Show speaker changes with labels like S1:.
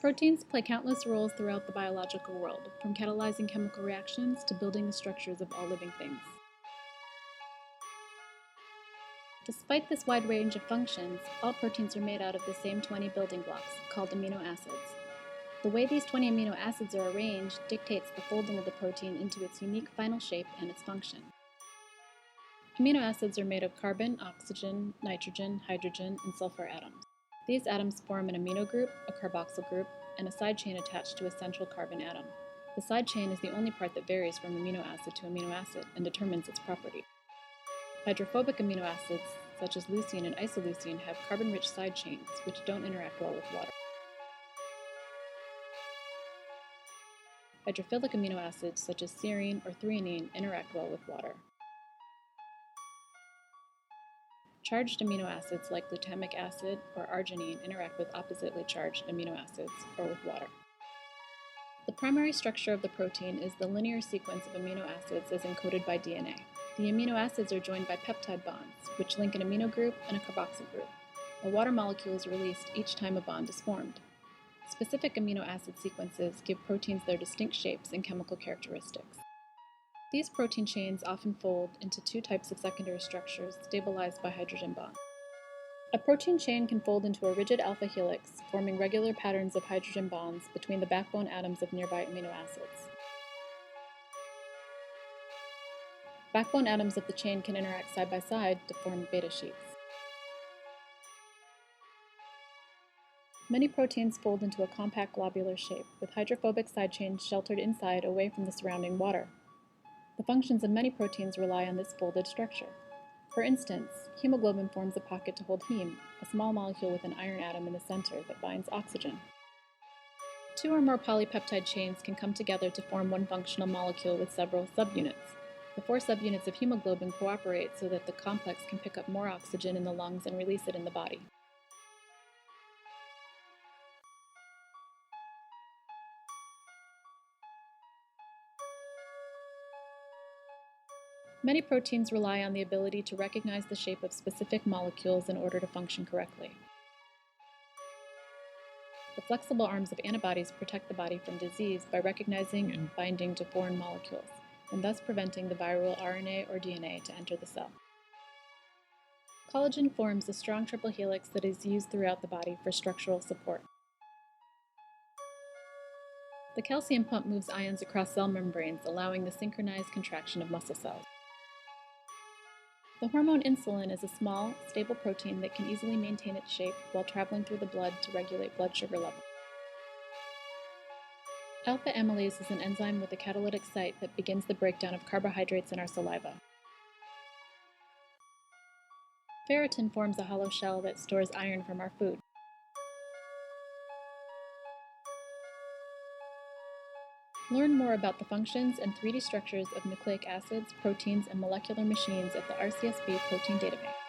S1: Proteins play countless roles throughout the biological world, from catalyzing chemical reactions to building the structures of all living things. Despite this wide range of functions, all proteins are made out of the same 20 building blocks, called amino acids. The way these 20 amino acids are arranged dictates the folding of the protein into its unique final shape and its function. Amino acids are made of carbon, oxygen, nitrogen, hydrogen, and sulfur atoms. These atoms form an amino group, a carboxyl group, and a side chain attached to a central carbon atom. The side chain is the only part that varies from amino acid to amino acid and determines its property. Hydrophobic amino acids, such as leucine and isoleucine, have carbon-rich side chains, which don't interact well with water. Hydrophilic amino acids, such as serine or threonine, interact well with water. Charged amino acids like glutamic acid or arginine interact with oppositely charged amino acids or with water. The primary structure of the protein is the linear sequence of amino acids as encoded by DNA. The amino acids are joined by peptide bonds, which link an amino group and a carboxyl group. A water molecule is released each time a bond is formed. Specific amino acid sequences give proteins their distinct shapes and chemical characteristics. These protein chains often fold into two types of secondary structures stabilized by hydrogen bonds. A protein chain can fold into a rigid alpha helix, forming regular patterns of hydrogen bonds between the backbone atoms of nearby amino acids. Backbone atoms of the chain can interact side by side to form beta sheets. Many proteins fold into a compact globular shape, with hydrophobic side chains sheltered inside away from the surrounding water. The functions of many proteins rely on this folded structure. For instance, hemoglobin forms a pocket to hold heme, a small molecule with an iron atom in the center that binds oxygen. Two or more polypeptide chains can come together to form one functional molecule with several subunits. The 4 subunits of hemoglobin cooperate so that the complex can pick up more oxygen in the lungs and release it in the body. Many proteins rely on the ability to recognize the shape of specific molecules in order to function correctly. The flexible arms of antibodies protect the body from disease by recognizing and binding to foreign molecules, and thus preventing the viral RNA or DNA to enter the cell. Collagen forms a strong triple helix that is used throughout the body for structural support. The calcium pump moves ions across cell membranes, allowing the synchronized contraction of muscle cells. The hormone insulin is a small, stable protein that can easily maintain its shape while traveling through the blood to regulate blood sugar levels. Alpha amylase is an enzyme with a catalytic site that begins the breakdown of carbohydrates in our saliva. Ferritin forms a hollow shell that stores iron from our food. Learn more about the functions and 3D structures of nucleic acids, proteins, and molecular machines at the RCSB Protein Databank.